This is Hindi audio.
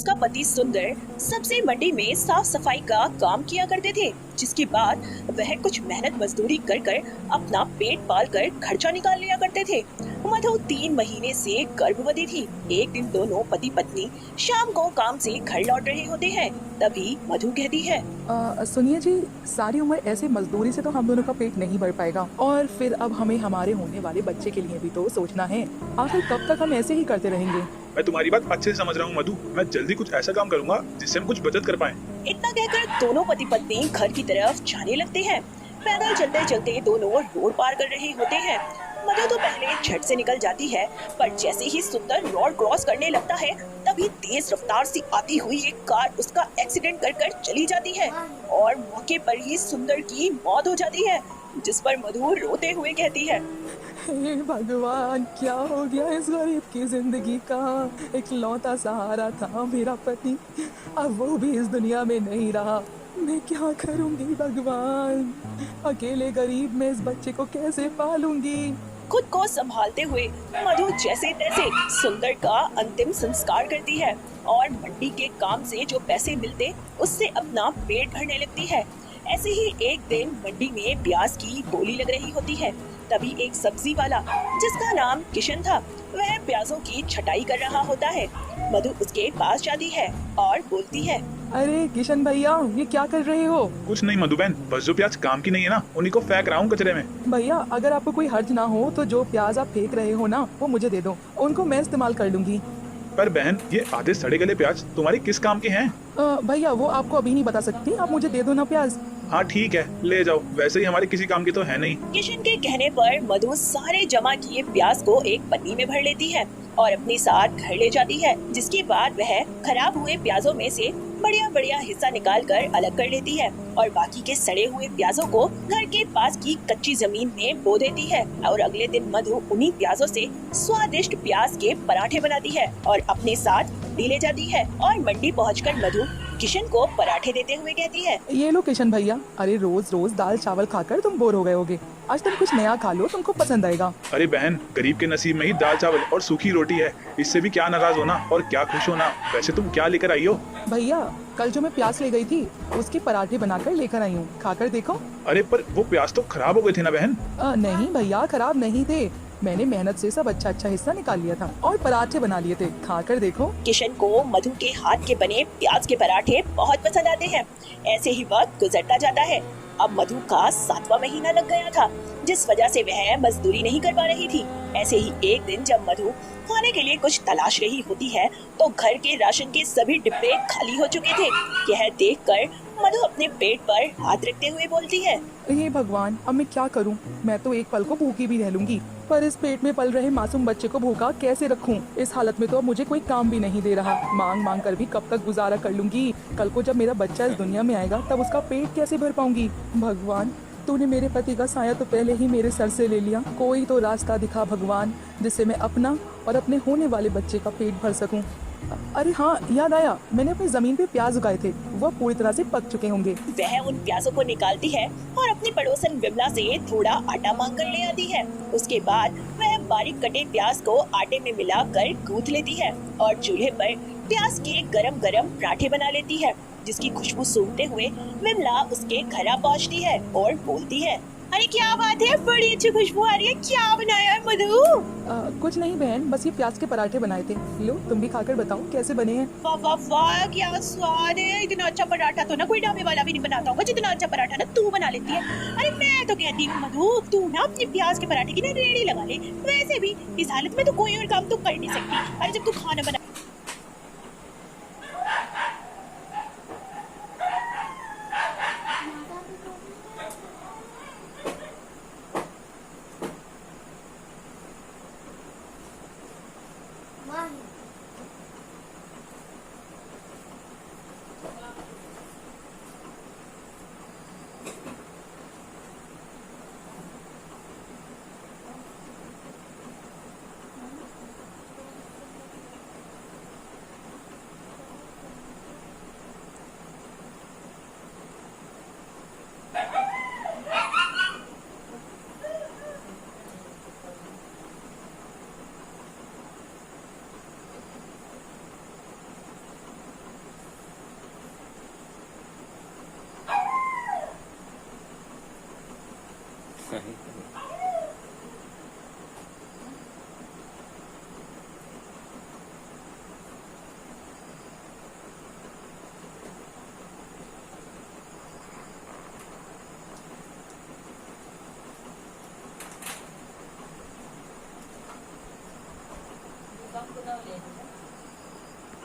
उसका पति सुंदर सबसे मंडी में साफ सफाई का काम किया करते थे, जिसके बाद वह कुछ मेहनत मजदूरी कर कर अपना पेट पाल कर खर्चा निकाल लिया करते थे। मधु 3 महीने से गर्भवती थी। एक दिन दोनों पति पत्नी शाम को काम से घर लौट रहे होते हैं। तभी मधु कहती है, सुनिए जी, सारी उम्र ऐसे मजदूरी से तो हम दोनों का पेट नहीं भर पाएगा, और फिर अब हमें हमारे होने वाले बच्चे के लिए भी तो सोचना है। आखिर कब तक हम ऐसे ही करते रहेंगे? मैं तुम्हारी बात अच्छे से समझ रहा हूँ मधु। मैं जल्दी कुछ ऐसा काम करूंगा जिससे हम कुछ बचत कर पाएं। इतना कहकर दोनों पति पत्नी घर की तरफ जाने लगते हैं। पैदल चलते चलते दोनों रोड पार कर रहे होते हैं। मधु तो पहले झट से निकल जाती है, पर जैसे ही सुंदर रोड क्रॉस करने लगता है, तभी तेज रफ्तार से आती हुई एक कार उसका एक्सीडेंट कर कर चली जाती है और मौके पर ही सुंदर की मौत हो जाती है, जिस पर मधु रोते हुए कहती है, हे भगवान, क्या हो गया इस गरीब की जिंदगी का? इकलौता सहारा था मेरा पति, अब वो भी इस दुनिया में नहीं रहा। मैं क्या करूंगी भगवान? अकेले गरीब में इस बच्चे को कैसे पालूंगी? खुद को संभालते हुए मधु जैसे तैसे सुंदर का अंतिम संस्कार करती है और मंडी के काम से जो पैसे मिलते उससे अपना पेट भरने लगती है। ऐसे ही एक दिन मंडी में प्याज की बोली लग रही होती है। तभी एक सब्जी वाला, जिसका नाम किशन था, वह प्याजों की छटाई कर रहा होता है। मधु उसके पास जाती है और बोलती है, अरे किशन भैया, ये क्या कर रहे हो? कुछ नहीं मधु बहन, बस जो प्याज काम की नहीं है ना, उन्हीं को फेंक रहा हूँ कचरे में। भैया, अगर आपको कोई हर्ज ना हो तो जो प्याज आप फेंक रहे हो ना, वो मुझे दे दो, उनको मैं इस्तेमाल कर लूंगी। पर बहन, ये आधे सड़े गले प्याज तुम्हारे किस काम के हैं? भैया, वो आपको अभी नहीं बता सकती, आप मुझे दे दो ना प्याज। हाँ ठीक है, ले जाओ, वैसे ही हमारे किसी काम की तो है नहीं। किशन के कहने पर मधु सारे जमा किए प्याज को एक पन्नी में भर लेती है और अपने साथ घर ले जाती है, जिसके बाद वह खराब हुए प्याजों में से बढ़िया बढ़िया हिस्सा निकाल कर अलग कर लेती है और बाकी के सड़े हुए प्याजों को घर के पास की कच्ची जमीन में बो देती है। और अगले दिन मधु उन्हीं प्याजों से स्वादिष्ट प्याज के पराठे बनाती है और अपने साथ भी ले जाती है। और मंडी पहुंचकर मधु किशन को पराठे देते हुए कहती है, ये लो किशन भैया, अरे रोज रोज दाल चावल खाकर तुम बोर हो गए होगे, आज तुम कुछ नया खा लो, तुमको पसंद आएगा। अरे बहन, गरीब के नसीब में ही दाल चावल और सूखी रोटी है, इससे भी क्या नाराज होना और क्या खुश होना। वैसे तुम क्या लेकर आई हो? भैया, कल जो मैं प्याज ले गई थी, उसके पराठे बनाकर लेकर आई हूँ, खाकर देखो। अरे पर वो प्याज तो खराब हो गए थे ना बहन। नहीं भैया, खराब नहीं थे, मैंने मेहनत से सब अच्छा अच्छा हिस्सा निकाल लिया था और पराठे बना लिए थे, खाकर देखो। किशन को मधु के हाथ के बने प्याज के पराठे बहुत पसंद आते हैं। ऐसे ही वक्त गुजरता जाता है। अब मधु का 7वां महीना लग गया था, जिस वजह से वह मजदूरी नहीं कर पा रही थी। ऐसे ही एक दिन जब मधु खाने के लिए कुछ तलाश रही होती है, तो घर के राशन के सभी डिब्बे खाली हो चुके थे। यह देखकर मधु अपने पेट पर हाथ रखते हुए बोलती है, हे भगवान, अब मैं क्या करूं? मैं तो एक पल को भूखी भी रह लूंगी, पर इस पेट में पल रहे मासूम बच्चे को भूखा कैसे रखूं? इस हालत में तो अब मुझे कोई काम भी नहीं दे रहा, मांग मांग कर भी कब तक गुजारा कर लूंगी? कल को जब मेरा बच्चा इस दुनिया में आएगा, तब उसका पेट कैसे भर पाऊंगी? भगवान, तूने मेरे पति का साया तो पहले ही मेरे सर से ले लिया, कोई तो रास्ता दिखा भगवान, जिससे मैं अपना और अपने होने वाले बच्चे का पेट भर सकूं। अरे हाँ, याद आया, मैंने अपनी जमीन पे प्याज उगाए थे, वो पूरी तरह से पक चुके होंगे। वह उन प्याजों को निकालती है और अपनी पड़ोसन विमला से थोड़ा आटा मांग कर ले आती है। उसके बाद वह बारीक कटे प्याज को आटे में मिलाकर गूंथ लेती है और चूल्हे पर प्याज के गरम गरम पराठे बना लेती है, जिसकी खुशबू सूंघते हुए विमला उसके घर पहुंचती है और बोलती है, अरे क्या बात है, बड़ी अच्छी खुशबू आ रही है, क्या बनाया है मधु? कुछ नहीं बहन, बस ये प्याज के पराठे बनाए थे, लो तुम भी खाकर बताओ कैसे बने हैं। वाह वाह वाह, क्या स्वाद है। इतना अच्छा पराठा तो ना कोई ढाबे वाला भी नहीं बनाता होगा, जितना अच्छा पराठा ना तू बना लेती है। अरे मैं तो कहती हूँ मधु, तू ना अपनी प्याज के पराठे की ना रेड़ी लगा ले। वैसे भी इस हालत में तो कोई और काम तो कर नहीं सकती। अरे जब तू खाना बना